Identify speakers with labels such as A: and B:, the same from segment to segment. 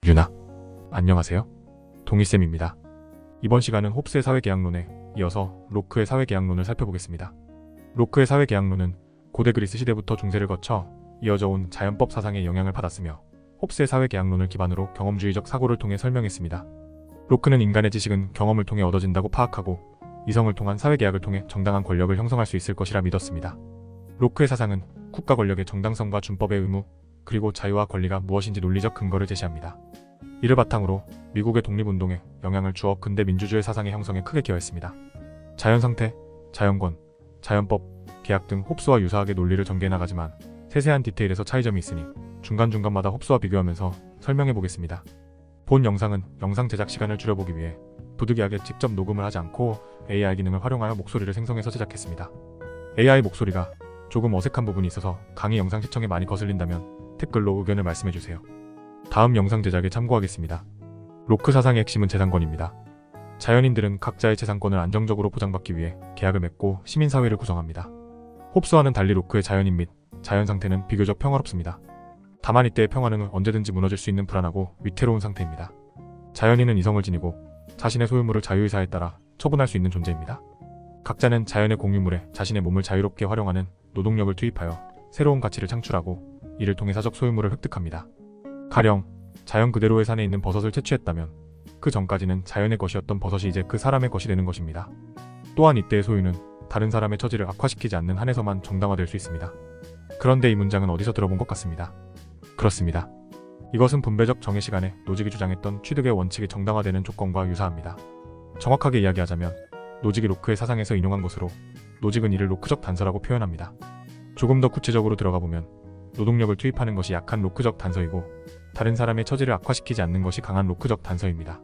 A: 유나, 안녕하세요. 동희쌤입니다. 이번 시간은 홉스의 사회계약론에 이어서 로크의 사회계약론을 살펴보겠습니다. 로크의 사회계약론은 고대 그리스 시대부터 중세를 거쳐 이어져 온 자연법 사상의 영향을 받았으며 홉스의 사회계약론을 기반으로 경험주의적 사고를 통해 설명했습니다. 로크는 인간의 지식은 경험을 통해 얻어진다고 파악하고 이성을 통한 사회계약을 통해 정당한 권력을 형성할 수 있을 것이라 믿었습니다. 로크의 사상은 국가 권력의 정당성과 준법의 의무, 그리고 자유와 권리가 무엇인지 논리적 근거를 제시합니다. 이를 바탕으로 미국의 독립운동에 영향을 주어 근대 민주주의 사상의 형성에 크게 기여했습니다. 자연상태, 자연권, 자연법, 계약 등 홉스와 유사하게 논리를 전개해 나가지만 세세한 디테일에서 차이점이 있으니 중간중간마다 홉스와 비교하면서 설명해 보겠습니다. 본 영상은 영상 제작 시간을 줄여보기 위해 부득이하게 직접 녹음을 하지 않고 AI 기능을 활용하여 목소리를 생성해서 제작했습니다. AI 목소리가 조금 어색한 부분이 있어서 강의 영상 시청에 많이 거슬린다면 댓글로 의견을 말씀해주세요. 다음 영상 제작에 참고하겠습니다. 로크 사상의 핵심은 재산권입니다. 자연인들은 각자의 재산권을 안정적으로 보장받기 위해 계약을 맺고 시민사회를 구성합니다. 홉스와는 달리 로크의 자연인 및 자연상태는 비교적 평화롭습니다. 다만 이때의 평화는 언제든지 무너질 수 있는 불안하고 위태로운 상태입니다. 자연인은 이성을 지니고 자신의 소유물을 자유의사에 따라 처분할 수 있는 존재입니다. 각자는 자연의 공유물에 자신의 몸을 자유롭게 활용하는 노동력을 투입하여 새로운 가치를 창출하고 이를 통해 사적 소유물을 획득합니다. 가령 자연 그대로의 산에 있는 버섯을 채취했다면 그 전까지는 자연의 것이었던 버섯이 이제 그 사람의 것이 되는 것입니다. 또한 이때의 소유는 다른 사람의 처지를 악화시키지 않는 한에서만 정당화될 수 있습니다. 그런데 이 문장은 어디서 들어본 것 같습니다. 그렇습니다. 이것은 분배적 정의 시간에 노직이 주장했던 취득의 원칙이 정당화되는 조건과 유사합니다. 정확하게 이야기하자면 노직이 로크의 사상에서 인용한 것으로 노직은 이를 로크적 단서라고 표현합니다. 조금 더 구체적으로 들어가 보면 노동력을 투입하는 것이 약한 로크적 단서이고 다른 사람의 처지를 악화시키지 않는 것이 강한 로크적 단서입니다.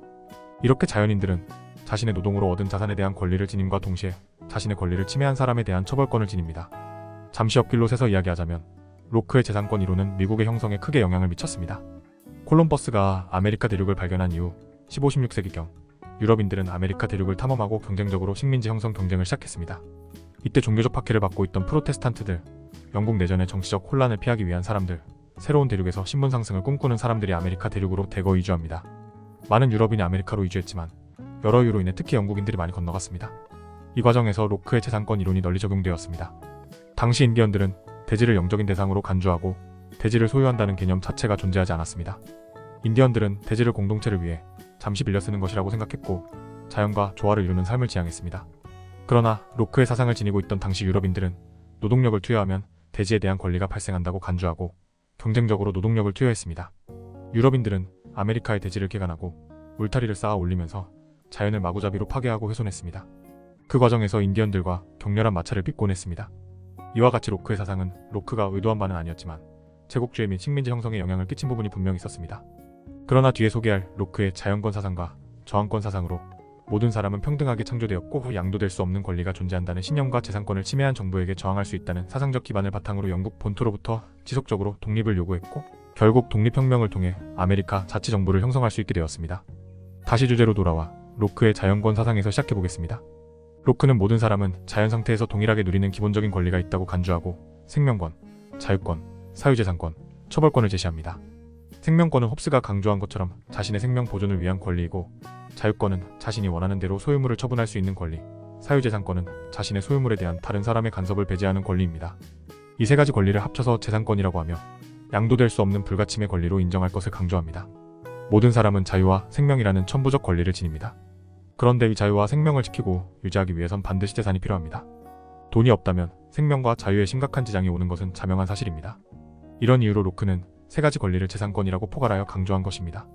A: 이렇게 자연인들은 자신의 노동으로 얻은 자산에 대한 권리를 지님과 동시에 자신의 권리를 침해한 사람에 대한 처벌권을 지닙니다. 잠시 옆길로 새서 이야기하자면 로크의 재산권 이론은 미국의 형성에 크게 영향을 미쳤습니다. 콜럼버스가 아메리카 대륙을 발견한 이후 15, 16세기경 유럽인들은 아메리카 대륙을 탐험하고 경쟁적으로 식민지 형성 경쟁을 시작했습니다. 이때 종교적 박해를 받고 있던 프로테스탄트들, 영국 내전의 정치적 혼란을 피하기 위한 사람들, 새로운 대륙에서 신분 상승을 꿈꾸는 사람들이 아메리카 대륙으로 대거 이주합니다. 많은 유럽인이 아메리카로 이주했지만 여러 이유로 인해 특히 영국인들이 많이 건너갔습니다. 이 과정에서 로크의 재산권 이론이 널리 적용되었습니다. 당시 인디언들은 대지를 영적인 대상으로 간주하고 대지를 소유한다는 개념 자체가 존재하지 않았습니다. 인디언들은 대지를 공동체를 위해 잠시 빌려 쓰는 것이라고 생각했고 자연과 조화를 이루는 삶을 지향했습니다. 그러나 로크의 사상을 지니고 있던 당시 유럽인들은 노동력을 투여하면 대지에 대한 권리가 발생한다고 간주하고 경쟁적으로 노동력을 투여했습니다. 유럽인들은 아메리카의 대지를 개간하고 울타리를 쌓아 올리면서 자연을 마구잡이로 파괴하고 훼손했습니다. 그 과정에서 인디언들과 격렬한 마찰을 빚곤 했습니다. 이와 같이 로크의 사상은 로크가 의도한 바는 아니었지만 제국주의 및 식민지 형성에 영향을 끼친 부분이 분명히 있었습니다. 그러나 뒤에 소개할 로크의 자연권 사상과 저항권 사상으로 모든 사람은 평등하게 창조되었고 양도될 수 없는 권리가 존재한다는 신념과 재산권을 침해한 정부에게 저항할 수 있다는 사상적 기반을 바탕으로 영국 본토로부터 지속적으로 독립을 요구했고 결국 독립혁명을 통해 아메리카 자치정부를 형성할 수 있게 되었습니다. 다시 주제로 돌아와 로크의 자연권 사상에서 시작해보겠습니다. 로크는 모든 사람은 자연 상태에서 동일하게 누리는 기본적인 권리가 있다고 간주하고 생명권, 자유권, 사유재산권, 처벌권을 제시합니다. 생명권은 홉스가 강조한 것처럼 자신의 생명 보존을 위한 권리이고 자유권은 자신이 원하는 대로 소유물을 처분할 수 있는 권리, 사유재산권은 자신의 소유물에 대한 다른 사람의 간섭을 배제하는 권리입니다. 이 세 가지 권리를 합쳐서 재산권이라고 하며 양도될 수 없는 불가침의 권리로 인정할 것을 강조합니다. 모든 사람은 자유와 생명이라는 천부적 권리를 지닙니다. 그런데 이 자유와 생명을 지키고 유지하기 위해선 반드시 재산이 필요합니다. 돈이 없다면 생명과 자유에 심각한 지장이 오는 것은 자명한 사실입니다. 이런 이유로 로크는 세 가지 권리를 재산권이라고 포괄하여 강조한 것입니다.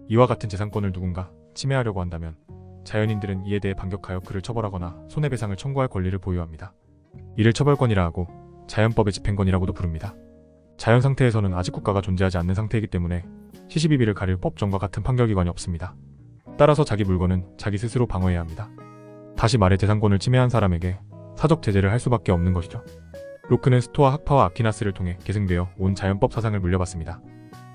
A: 이와 같은 재산권을 누군가 침해하려고 한다면 자연인들은 이에 대해 반격하여 그를 처벌하거나 손해배상을 청구할 권리를 보유합니다. 이를 처벌권이라 하고 자연법의 집행권이라고도 부릅니다. 자연 상태에서는 아직 국가가 존재하지 않는 상태이기 때문에 시시비비를 가릴 법정과 같은 판결기관이 없습니다. 따라서 자기 물건은 자기 스스로 방어해야 합니다. 다시 말해 재산권을 침해한 사람에게 사적 제재를 할 수밖에 없는 것이죠. 로크는 스토아 학파와 아퀴나스를 통해 계승되어 온 자연법 사상을 물려받습니다.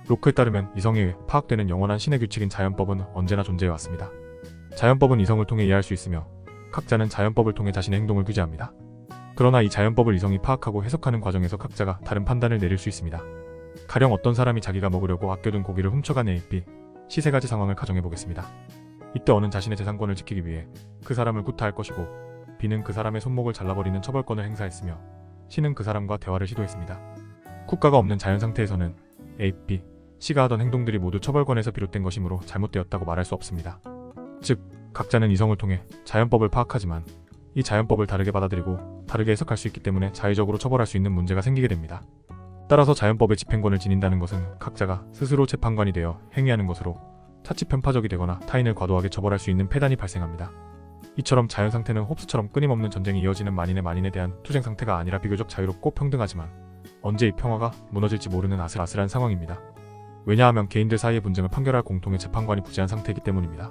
A: 로크에 따르면 이성에 의해 파악되는 영원한 신의 규칙인 자연법은 언제나 존재해왔습니다. 자연법은 이성을 통해 이해할 수 있으며 각자는 자연법을 통해 자신의 행동을 규제합니다. 그러나 이 자연법을 이성이 파악하고 해석하는 과정에서 각자가 다른 판단을 내릴 수 있습니다. 가령 어떤 사람이 자기가 먹으려고 아껴둔 고기를 훔쳐간 A, B, 시세가지 상황을 가정해보겠습니다. 이때 어는 자신의 재산권을 지키기 위해 그 사람을 구타할 것이고 B는 그 사람의 손목을 잘라버리는 처벌권을 행사했으며 C는 그 사람과 대화를 시도했습니다. 국가가 없는 자연 상태에서는 A, B, C가 하던 행동들이 모두 처벌권에서 비롯된 것이므로 잘못되었다고 말할 수 없습니다. 즉, 각자는 이성을 통해 자연법을 파악하지만 이 자연법을 다르게 받아들이고 다르게 해석할 수 있기 때문에 자의적으로 처벌할 수 있는 문제가 생기게 됩니다. 따라서 자연법의 집행권을 지닌다는 것은 각자가 스스로 재판관이 되어 행위하는 것으로 차치 편파적이 되거나 타인을 과도하게 처벌할 수 있는 폐단이 발생합니다. 이처럼 자연 상태는 홉스처럼 끊임없는 전쟁이 이어지는 만인에 대한 투쟁 상태가 아니라 비교적 자유롭고 평등하지만 언제 이 평화가 무너질지 모르는 아슬아슬한 상황입니다. 왜냐하면 개인들 사이의 분쟁을 판결할 공통의 재판관이 부재한 상태이기 때문입니다.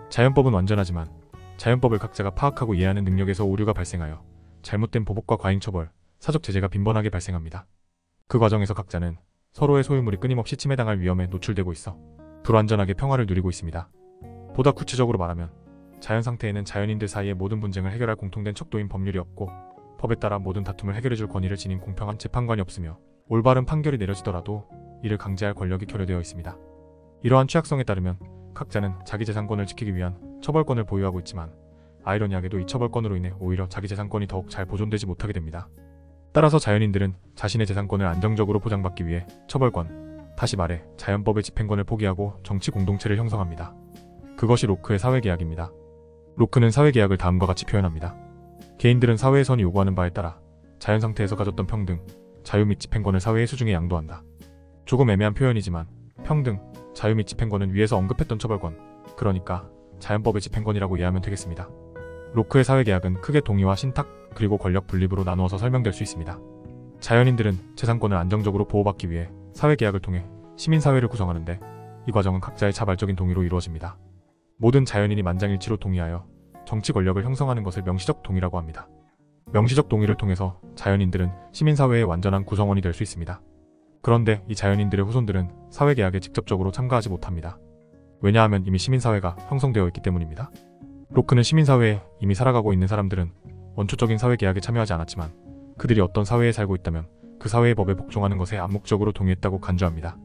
A: 자연법은 완전하지만 자연법을 각자가 파악하고 이해하는 능력에서 오류가 발생하여 잘못된 보복과 과잉처벌, 사적 제재가 빈번하게 발생합니다. 그 과정에서 각자는 서로의 소유물이 끊임없이 침해당할 위험에 노출되고 있어 불완전하게 평화를 누리고 있습니다. 보다 구체적으로 말하면 자연 상태에는 자연인들 사이의 모든 분쟁을 해결할 공통된 척도인 법률이 없고 법에 따라 모든 다툼을 해결해줄 권위를 지닌 공평한 재판관이 없으며 올바른 판결이 내려지더라도 이를 강제할 권력이 결여되어 있습니다. 이러한 취약성에 따르면 각자는 자기 재산권을 지키기 위한 처벌권을 보유하고 있지만 아이러니하게도 이 처벌권으로 인해 오히려 자기 재산권이 더욱 잘 보존되지 못하게 됩니다. 따라서 자연인들은 자신의 재산권을 안정적으로 보장받기 위해 처벌권, 다시 말해 자연법의 집행권을 포기하고 정치 공동체를 형성합니다. 그것이 로크의 사회계약입니다. 로크는 사회계약을 다음과 같이 표현합니다. 개인들은 사회에선이 요구하는 바에 따라 자연 상태에서 가졌던 평등, 자유 및 집행권을 사회의 수중에 양도한다. 조금 애매한 표현이지만 평등, 자유 및 집행권은 위에서 언급했던 처벌권, 그러니까 자연법의 집행권이라고 이해하면 되겠습니다. 로크의 사회계약은 크게 동의와 신탁, 그리고 권력 분립으로 나누어서 설명될 수 있습니다. 자연인들은 재산권을 안정적으로 보호받기 위해 사회계약을 통해 시민사회를 구성하는데 이 과정은 각자의 자발적인 동의로 이루어집니다. 모든 자연인이 만장일치로 동의하여 정치 권력을 형성하는 것을 명시적 동의라고 합니다. 명시적 동의를 통해서 자연인들은 시민사회의 완전한 구성원이 될 수 있습니다. 그런데 이 자연인들의 후손들은 사회계약에 직접적으로 참가하지 못합니다. 왜냐하면 이미 시민사회가 형성되어 있기 때문입니다. 로크는 시민사회에 이미 살아가고 있는 사람들은 원초적인 사회계약에 참여하지 않았지만 그들이 어떤 사회에 살고 있다면 그 사회의 법에 복종하는 것에 암묵적으로 동의했다고 간주합니다.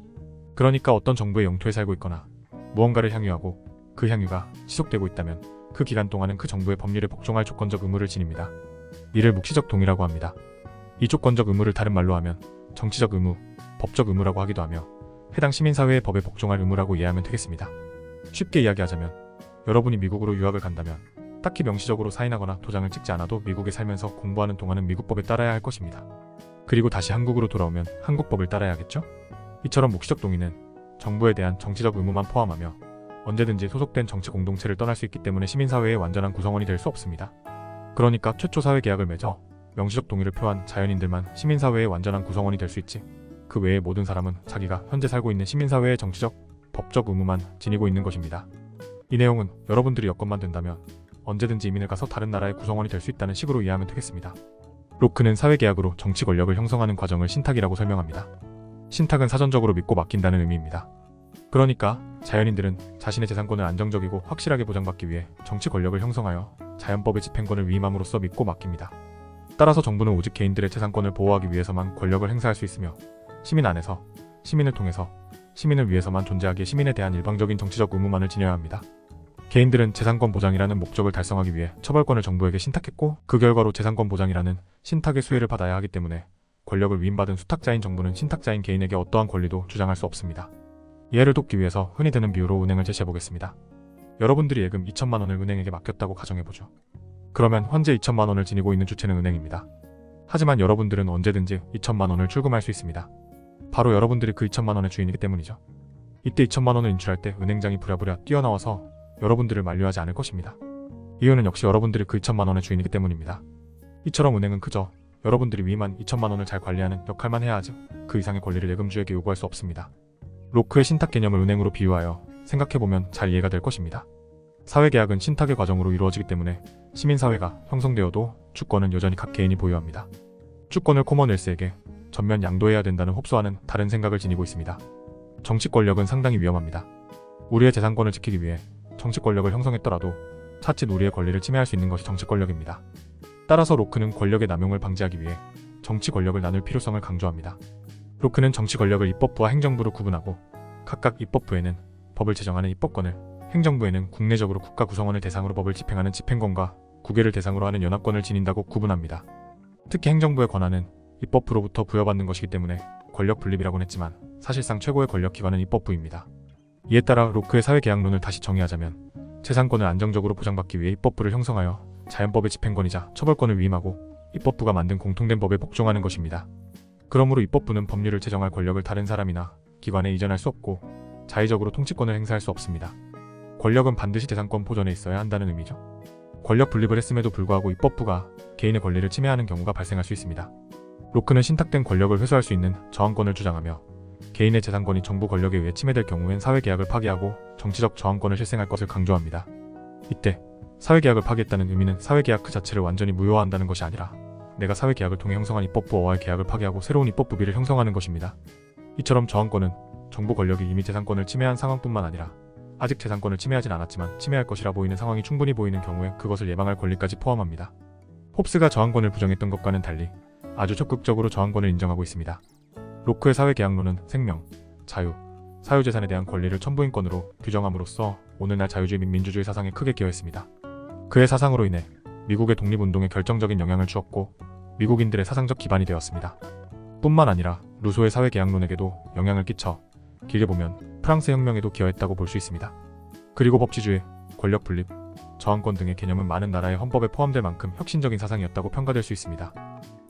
A: 그러니까 어떤 정부의 영토에 살고 있거나 무언가를 향유하고 그 향유가 지속되고 있다면 그 기간 동안은 그 정부의 법률에 복종할 조건적 의무를 지닙니다. 이를 묵시적 동의라고 합니다. 이 조건적 의무를 다른 말로 하면 정치적 의무, 법적 의무라고 하기도 하며 해당 시민사회의 법에 복종할 의무라고 이해하면 되겠습니다. 쉽게 이야기하자면 여러분이 미국으로 유학을 간다면 딱히 명시적으로 사인하거나 도장을 찍지 않아도 미국에 살면서 공부하는 동안은 미국법에 따라야 할 것입니다. 그리고 다시 한국으로 돌아오면 한국법을 따라야겠죠? 이처럼 묵시적 동의는 정부에 대한 정치적 의무만 포함하며 언제든지 소속된 정치 공동체를 떠날 수 있기 때문에 시민사회의 완전한 구성원이 될 수 없습니다. 그러니까 최초 사회계약을 맺어 명시적 동의를 표한 자연인들만 시민사회의 완전한 구성원이 될 수 있지, 그 외의 모든 사람은 자기가 현재 살고 있는 시민사회의 정치적, 법적 의무만 지니고 있는 것입니다. 이 내용은 여러분들이 여건만 된다면 언제든지 이민을 가서 다른 나라의 구성원이 될 수 있다는 식으로 이해하면 되겠습니다. 로크는 사회계약으로 정치 권력을 형성하는 과정을 신탁이라고 설명합니다. 신탁은 사전적으로 믿고 맡긴다는 의미입니다. 그러니까 자연인들은 자신의 재산권을 안정적이고 확실하게 보장받기 위해 정치 권력을 형성하여 자연법의 집행권을 위임함으로써 믿고 맡깁니다. 따라서 정부는 오직 개인들의 재산권을 보호하기 위해서만 권력을 행사할 수 있으며 시민 안에서, 시민을 통해서, 시민을 위해서만 존재하기에 시민에 대한 일방적인 정치적 의무만을 지녀야 합니다. 개인들은 재산권 보장이라는 목적을 달성하기 위해 처벌권을 정부에게 신탁했고 그 결과로 재산권 보장이라는 신탁의 수혜를 받아야 하기 때문에 권력을 위임받은 수탁자인 정부는 신탁자인 개인에게 어떠한 권리도 주장할 수 없습니다. 이해를 돕기 위해서 흔히 드는 비유로 은행을 제시해보겠습니다. 여러분들이 예금 2천만 원을 은행에게 맡겼다고 가정해보죠. 그러면 현재 2천만 원을 지니고 있는 주체는 은행입니다. 하지만 여러분들은 언제든지 2천만 원을 출금할 수 있습니다. 바로 여러분들이 그 2천만 원의 주인이기 때문이죠. 이때 2천만 원을 인출할 때 은행장이 부랴부랴 뛰어나와서 여러분들을 만류하지 않을 것입니다. 이유는 역시 여러분들이 그 2천만 원의 주인이기 때문입니다. 이처럼 은행은 그저 여러분들이 위임한 2천만 원을 잘 관리하는 역할만 해야 하죠. 그 이상의 권리를 예금주에게 요구할 수 없습니다. 로크의 신탁 개념을 은행으로 비유하여 생각해보면 잘 이해가 될 것입니다. 사회계약은 신탁의 과정으로 이루어지기 때문에 시민사회가 형성되어도 주권은 여전히 각 개인이 보유합니다. 주권을 코먼웰스에게 전면 양도해야 된다는 홉스와는 다른 생각을 지니고 있습니다. 정치 권력은 상당히 위험합니다. 우리의 재산권을 지키기 위해 정치 권력을 형성했더라도 차칫 우리의 권리를 침해할 수 있는 것이 정치 권력입니다. 따라서 로크는 권력의 남용을 방지하기 위해 정치 권력을 나눌 필요성을 강조합니다. 로크는 정치 권력을 입법부와 행정부로 구분하고 각각 입법부에는 법을 제정하는 입법권을, 행정부에는 국내적으로 국가 구성원을 대상으로 법을 집행하는 집행권과 국외를 대상으로 하는 연합권을 지닌다고 구분합니다. 특히 행정부의 권한은 입법부로부터 부여받는 것이기 때문에 권력 분립이라고는 했지만 사실상 최고의 권력기관은 입법부입니다. 이에 따라 로크의 사회계약론을 다시 정의하자면 재산권을 안정적으로 보장받기 위해 입법부를 형성하여 자연법의 집행권이자 처벌권을 위임하고 입법부가 만든 공통된 법에 복종하는 것입니다. 그러므로 입법부는 법률을 제정할 권력을 다른 사람이나 기관에 이전할 수 없고 자의적으로 통치권을 행사할 수 없습니다. 권력은 반드시 재산권 보전에 있어야 한다는 의미죠. 권력 분립을 했음에도 불구하고 입법부가 개인의 권리를 침해하는 경우가 발생할 수 있습니다. 로크는 신탁된 권력을 회수할 수 있는 저항권을 주장하며 개인의 재산권이 정부 권력에 의해 침해될 경우엔 사회계약을 파기하고 정치적 저항권을 실행할 것을 강조합니다. 이때 사회계약을 파기했다는 의미는 사회계약 그 자체를 완전히 무효화한다는 것이 아니라 내가 사회계약을 통해 형성한 입법부와의 계약을 파기하고 새로운 입법부비를 형성하는 것입니다. 이처럼 저항권은 정부 권력이 이미 재산권을 침해한 상황뿐만 아니라 아직 재산권을 침해하진 않았지만 침해할 것이라 보이는 상황이 충분히 보이는 경우에 그것을 예방할 권리까지 포함합니다. 홉스가 저항권을 부정했던 것과는 달리 아주 적극적으로 저항권을 인정하고 있습니다. 로크의 사회계약론은 생명, 자유, 사유재산에 대한 권리를 천부인권으로 규정함으로써 오늘날 자유주의 및 민주주의 사상에 크게 기여했습니다. 그의 사상으로 인해 미국의 독립운동에 결정적인 영향을 주었고 미국인들의 사상적 기반이 되었습니다. 뿐만 아니라 루소의 사회계약론에게도 영향을 끼쳐 길게 보면 프랑스 혁명에도 기여했다고 볼 수 있습니다. 그리고 법치주의, 권력 분립, 저항권 등의 개념은 많은 나라의 헌법에 포함될 만큼 혁신적인 사상이었다고 평가될 수 있습니다.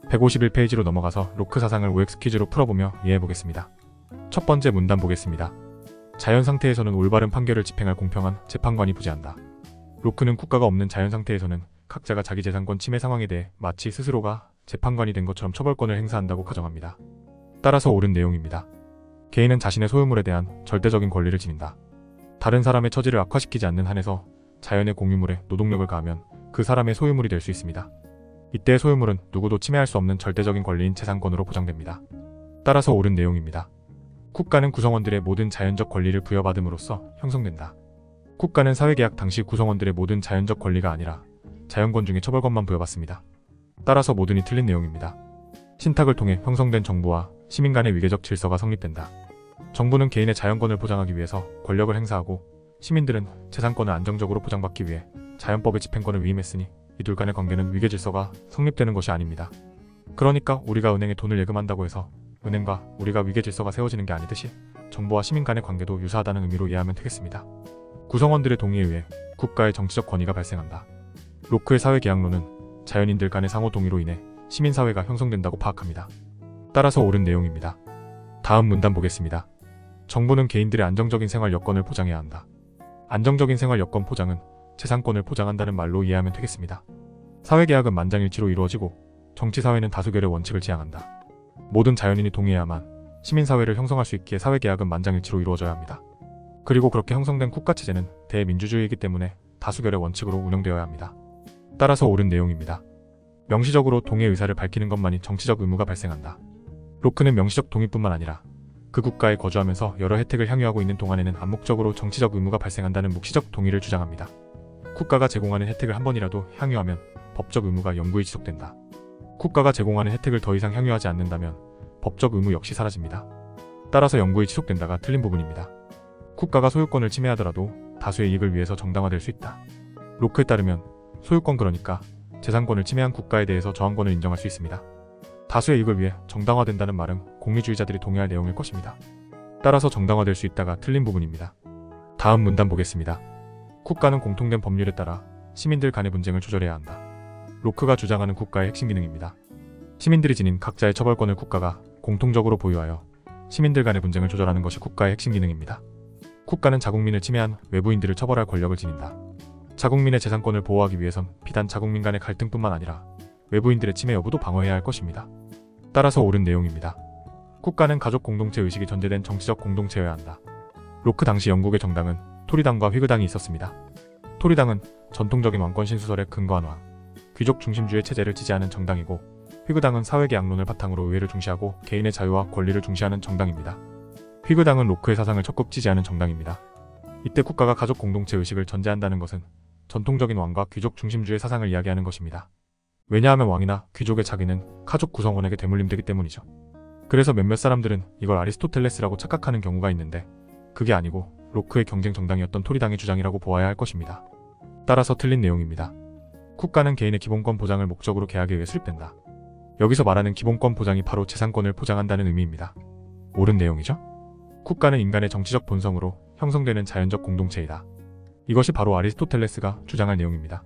A: 151페이지로 넘어가서 로크 사상을 OX 퀴즈로 풀어보며 이해해보겠습니다. 첫 번째 문단 보겠습니다. 자연 상태에서는 올바른 판결을 집행할 공평한 재판관이 부재한다. 로크는 국가가 없는 자연 상태에서는 각자가 자기 재산권 침해 상황에 대해 마치 스스로가 재판관이 된 것처럼 처벌권을 행사한다고 가정합니다. 따라서 옳은 내용입니다. 개인은 자신의 소유물에 대한 절대적인 권리를 지닌다. 다른 사람의 처지를 악화시키지 않는 한에서 자연의 공유물에 노동력을 가하면 그 사람의 소유물이 될 수 있습니다. 이때 소유물은 누구도 침해할 수 없는 절대적인 권리인 재산권으로 보장됩니다. 따라서 옳은 내용입니다. 국가는 구성원들의 모든 자연적 권리를 부여받음으로써 형성된다. 국가는 사회계약 당시 구성원들의 모든 자연적 권리가 아니라 자연권 중에 처벌권만 부여받습니다. 따라서 모든이 틀린 내용입니다. 신탁을 통해 형성된 정부와 시민 간의 위계적 질서가 성립된다. 정부는 개인의 자연권을 보장하기 위해서 권력을 행사하고 시민들은 재산권을 안정적으로 보장받기 위해 자연법의 집행권을 위임했으니 이 둘 간의 관계는 위계 질서가 성립되는 것이 아닙니다. 그러니까 우리가 은행에 돈을 예금한다고 해서 은행과 우리가 위계 질서가 세워지는 게 아니듯이 정부와 시민 간의 관계도 유사하다는 의미로 이해하면 되겠습니다. 구성원들의 동의에 의해 국가의 정치적 권위가 발생한다. 로크의 사회계약론은 자연인들 간의 상호 동의로 인해 시민사회가 형성된다고 파악합니다. 따라서 옳은 내용입니다. 다음 문단 보겠습니다. 정부는 개인들의 안정적인 생활 여건을 보장해야 한다. 안정적인 생활 여건 보장은 재산권을 보장한다는 말로 이해하면 되겠습니다. 사회계약은 만장일치로 이루어지고 정치사회는 다수결의 원칙을 지향한다. 모든 자연인이 동의해야만 시민사회를 형성할 수 있기에 사회계약은 만장일치로 이루어져야 합니다. 그리고 그렇게 형성된 국가체제는 대민주주의이기 때문에 다수결의 원칙으로 운영되어야 합니다. 따라서 옳은 내용입니다. 명시적으로 동의 의사를 밝히는 것만이 정치적 의무가 발생한다. 로크는 명시적 동의뿐만 아니라 그 국가에 거주하면서 여러 혜택을 향유하고 있는 동안에는 암묵적으로 정치적 의무가 발생한다는 묵시적 동의를 주장합니다. 국가가 제공하는 혜택을 한 번이라도 향유하면 법적 의무가 영구히 지속된다. 국가가 제공하는 혜택을 더 이상 향유하지 않는다면 법적 의무 역시 사라집니다. 따라서 영구히 지속된다가 틀린 부분입니다. 국가가 소유권을 침해하더라도 다수의 이익을 위해서 정당화될 수 있다. 로크에 따르면 소유권 그러니까 재산권을 침해한 국가에 대해서 저항권을 인정할 수 있습니다. 다수의 이익을 위해 정당화된다는 말은 공리주의자들이 동의할 내용일 것입니다. 따라서 정당화될 수 있다가 틀린 부분입니다. 다음 문단 보겠습니다. 국가는 공통된 법률에 따라 시민들 간의 분쟁을 조절해야 한다. 로크가 주장하는 국가의 핵심 기능입니다. 시민들이 지닌 각자의 처벌권을 국가가 공통적으로 보유하여 시민들 간의 분쟁을 조절하는 것이 국가의 핵심 기능입니다. 국가는 자국민을 침해한 외부인들을 처벌할 권력을 지닌다. 자국민의 재산권을 보호하기 위해선 비단 자국민 간의 갈등뿐만 아니라 외부인들의 침해 여부도 방어해야 할 것입니다. 따라서 옳은 내용입니다. 국가는 가족 공동체 의식이 전제된 정치적 공동체여야 한다. 로크 당시 영국의 정당은 토리당과 휘그당이 있었습니다. 토리당은 전통적인 왕권 신수설에 근거한 왕, 귀족 중심주의 체제를 지지하는 정당이고 휘그당은 사회계약론을 바탕으로 의회를 중시하고 개인의 자유와 권리를 중시하는 정당입니다. 휘그당은 로크의 사상을 적극 지지하는 정당입니다. 이때 국가가 가족 공동체 의식을 전제한다는 것은 전통적인 왕과 귀족 중심주의 사상을 이야기하는 것입니다. 왜냐하면 왕이나 귀족의 자기는 가족 구성원에게 대물림되기 때문이죠. 그래서 몇몇 사람들은 이걸 아리스토텔레스라고 착각하는 경우가 있는데 그게 아니고 로크의 경쟁 정당이었던 토리당의 주장이라고 보아야 할 것입니다. 따라서 틀린 내용입니다. 국가는 개인의 기본권 보장을 목적으로 계약에 의해 수립된다. 여기서 말하는 기본권 보장이 바로 재산권을 보장한다는 의미입니다. 옳은 내용이죠? 국가는 인간의 정치적 본성으로 형성되는 자연적 공동체이다. 이것이 바로 아리스토텔레스가 주장할 내용입니다.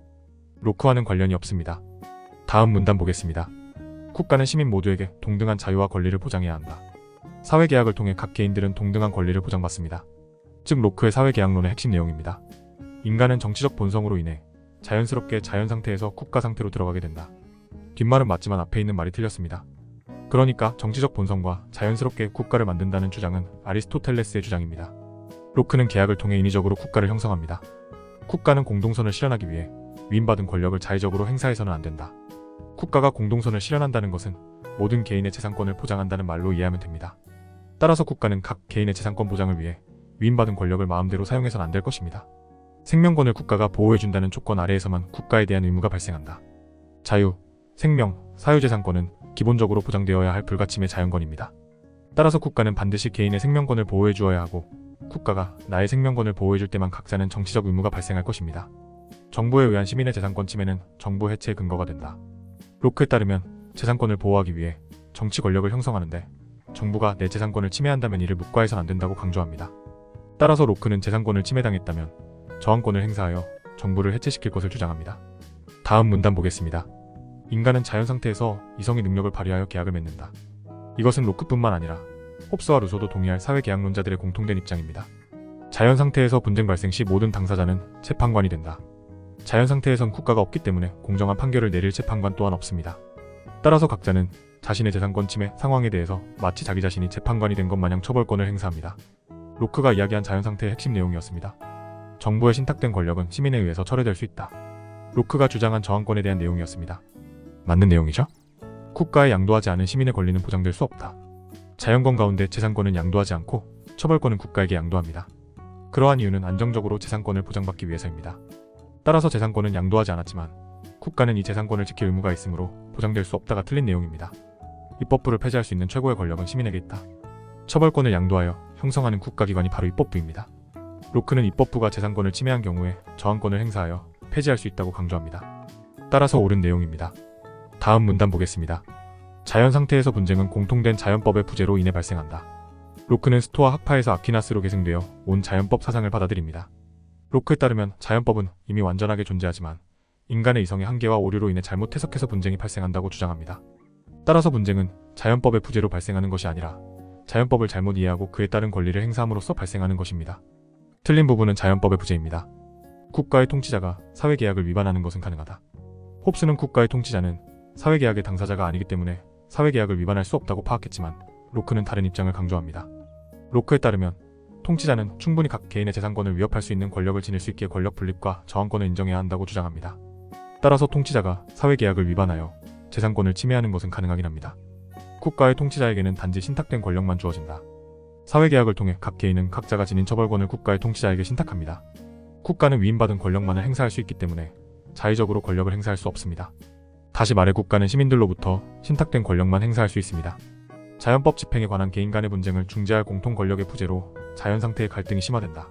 A: 로크와는 관련이 없습니다. 다음 문단 보겠습니다. 국가는 시민 모두에게 동등한 자유와 권리를 보장해야 한다. 사회계약을 통해 각 개인들은 동등한 권리를 보장받습니다. 즉 로크의 사회계약론의 핵심 내용입니다. 인간은 정치적 본성으로 인해 자연스럽게 자연상태에서 국가상태로 들어가게 된다. 뒷말은 맞지만 앞에 있는 말이 틀렸습니다. 그러니까 정치적 본성과 자연스럽게 국가를 만든다는 주장은 아리스토텔레스의 주장입니다. 로크는 계약을 통해 인위적으로 국가를 형성합니다. 국가는 공동선을 실현하기 위해 위임받은 권력을 자의적으로 행사해서는 안 된다. 국가가 공동선을 실현한다는 것은 모든 개인의 재산권을 보장한다는 말로 이해하면 됩니다. 따라서 국가는 각 개인의 재산권 보장을 위해 위임받은 권력을 마음대로 사용해서는 안 될 것입니다. 생명권을 국가가 보호해준다는 조건 아래에서만 국가에 대한 의무가 발생한다. 자유, 생명, 사유재산권은 기본적으로 보장되어야 할 불가침의 자연권입니다. 따라서 국가는 반드시 개인의 생명권을 보호해 주어야 하고 국가가 나의 생명권을 보호해줄 때만 각자는 정치적 의무가 발생할 것입니다. 정부에 의한 시민의 재산권 침해는 정부 해체의 근거가 된다. 로크에 따르면 재산권을 보호하기 위해 정치 권력을 형성하는데 정부가 내 재산권을 침해한다면 이를 묵과해서는 안 된다고 강조합니다. 따라서 로크는 재산권을 침해당했다면 저항권을 행사하여 정부를 해체시킬 것을 주장합니다. 다음 문단 보겠습니다. 인간은 자연상태에서 이성의 능력을 발휘하여 계약을 맺는다. 이것은 로크뿐만 아니라 홉스와 루소도 동의할 사회계약론자들의 공통된 입장입니다. 자연상태에서 분쟁 발생 시 모든 당사자는 재판관이 된다. 자연상태에선 국가가 없기 때문에 공정한 판결을 내릴 재판관 또한 없습니다. 따라서 각자는 자신의 재산권 침해 상황에 대해서 마치 자기 자신이 재판관이 된 것 마냥 처벌권을 행사합니다. 로크가 이야기한 자연상태의 핵심 내용이었습니다. 정부의 신탁된 권력은 시민에 의해서 철회될 수 있다. 로크가 주장한 저항권에 대한 내용이었습니다. 맞는 내용이죠? 국가에 양도하지 않은 시민의 권리는 보장될 수 없다. 자연권 가운데 재산권은 양도하지 않고 처벌권은 국가에게 양도합니다. 그러한 이유는 안정적으로 재산권을 보장받기 위해서입니다. 따라서 재산권은 양도하지 않았지만 국가는 이 재산권을 지킬 의무가 있으므로 보장될 수 없다가 틀린 내용입니다. 입법부를 폐지할 수 있는 최고의 권력은 시민에게 있다. 처벌권을 양도하여 형성하는 국가기관이 바로 입법부입니다. 로크는 입법부가 재산권을 침해한 경우에 저항권을 행사하여 폐지할 수 있다고 강조합니다. 따라서 옳은 내용입니다. 다음 문단 보겠습니다. 자연상태에서 분쟁은 공통된 자연법의 부재로 인해 발생한다. 로크는 스토아 학파에서 아퀴나스로 계승되어 온 자연법 사상을 받아들입니다. 로크에 따르면 자연법은 이미 완전하게 존재하지만 인간의 이성의 한계와 오류로 인해 잘못 해석해서 분쟁이 발생한다고 주장합니다. 따라서 분쟁은 자연법의 부재로 발생하는 것이 아니라 자연법을 잘못 이해하고 그에 따른 권리를 행사함으로써 발생하는 것입니다. 틀린 부분은 자연법의 부재입니다. 국가의 통치자가 사회계약을 위반하는 것은 가능하다. 홉스는 국가의 통치자는 사회계약의 당사자가 아니기 때문에 사회계약을 위반할 수 없다고 파악했지만 로크는 다른 입장을 강조합니다. 로크에 따르면 통치자는 충분히 각 개인의 재산권을 위협할 수 있는 권력을 지닐 수 있기에 권력 분립과 저항권을 인정해야 한다고 주장합니다. 따라서 통치자가 사회계약을 위반하여 재산권을 침해하는 것은 가능하긴 합니다. 국가의 통치자에게는 단지 신탁된 권력만 주어진다. 사회계약을 통해 각 개인은 각자가 지닌 처벌권을 국가의 통치자에게 신탁합니다. 국가는 위임받은 권력만을 행사할 수 있기 때문에 자의적으로 권력을 행사할 수 없습니다. 다시 말해 국가는 시민들로부터 신탁된 권력만 행사할 수 있습니다. 자연법 집행에 관한 개인 간의 분쟁을 중재할 공통 권력의 부재로 자연상태의 갈등이 심화된다.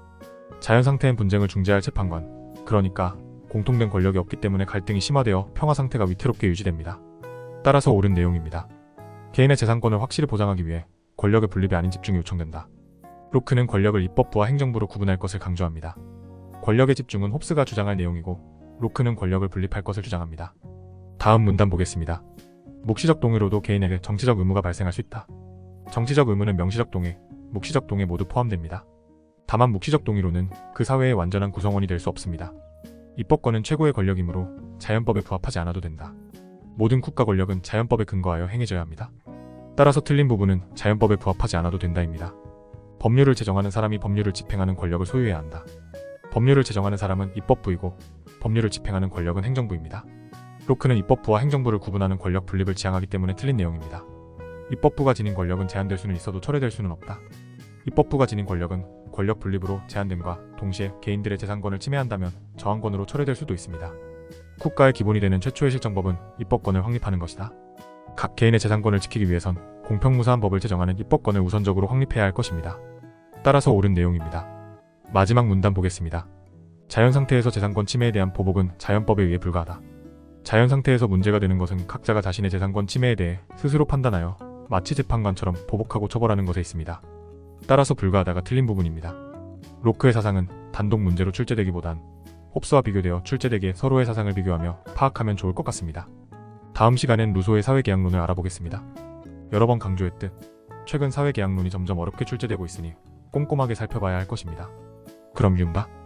A: 자연상태엔 분쟁을 중재할 재판관, 그러니까 공통된 권력이 없기 때문에 갈등이 심화되어 평화상태가 위태롭게 유지됩니다. 따라서 옳은 내용입니다. 개인의 재산권을 확실히 보장하기 위해 권력의 분립이 아닌 집중이 요청된다. 로크는 권력을 입법부와 행정부로 구분할 것을 강조합니다. 권력의 집중은 홉스가 주장할 내용이고 로크는 권력을 분립할 것을 주장합니다. 다음 문단 보겠습니다. 묵시적 동의로도 개인에게 정치적 의무가 발생할 수 있다. 정치적 의무는 명시적 동의, 묵시적 동의 모두 포함됩니다. 다만 묵시적 동의로는 그 사회의 완전한 구성원이 될 수 없습니다. 입법권은 최고의 권력이므로 자연법에 부합하지 않아도 된다. 모든 국가 권력은 자연법에 근거하여 행해져야 합니다. 따라서 틀린 부분은 자연법에 부합하지 않아도 된다입니다. 법률을 제정하는 사람이 법률을 집행하는 권력을 소유해야 한다. 법률을 제정하는 사람은 입법부이고 법률을 집행하는 권력은 행정부입니다. 로크는 입법부와 행정부를 구분하는 권력 분립을 지향하기 때문에 틀린 내용입니다. 입법부가 지닌 권력은 제한될 수는 있어도 철회될 수는 없다. 입법부가 지닌 권력은 권력 분립으로 제한됨과 동시에 개인들의 재산권을 침해한다면 저항권으로 철회될 수도 있습니다. 국가의 기본이 되는 최초의 실정법은 입법권을 확립하는 것이다. 각 개인의 재산권을 지키기 위해선 공평무사한 법을 제정하는 입법권을 우선적으로 확립해야 할 것입니다. 따라서 옳은 내용입니다. 마지막 문단 보겠습니다. 자연 상태에서 재산권 침해에 대한 보복은 자연법에 의해 불가하다. 자연 상태에서 문제가 되는 것은 각자가 자신의 재산권 침해에 대해 스스로 판단하여 마치 재판관처럼 보복하고 처벌하는 것에 있습니다. 따라서 불가하다가 틀린 부분입니다. 로크의 사상은 단독 문제로 출제되기보단 홉스와 비교되어 출제되기에 서로의 사상을 비교하며 파악하면 좋을 것 같습니다. 다음 시간엔 루소의 사회계약론을 알아보겠습니다. 여러 번 강조했듯 최근 사회계약론이 점점 어렵게 출제되고 있으니 꼼꼼하게 살펴봐야 할 것입니다. 그럼 윤바.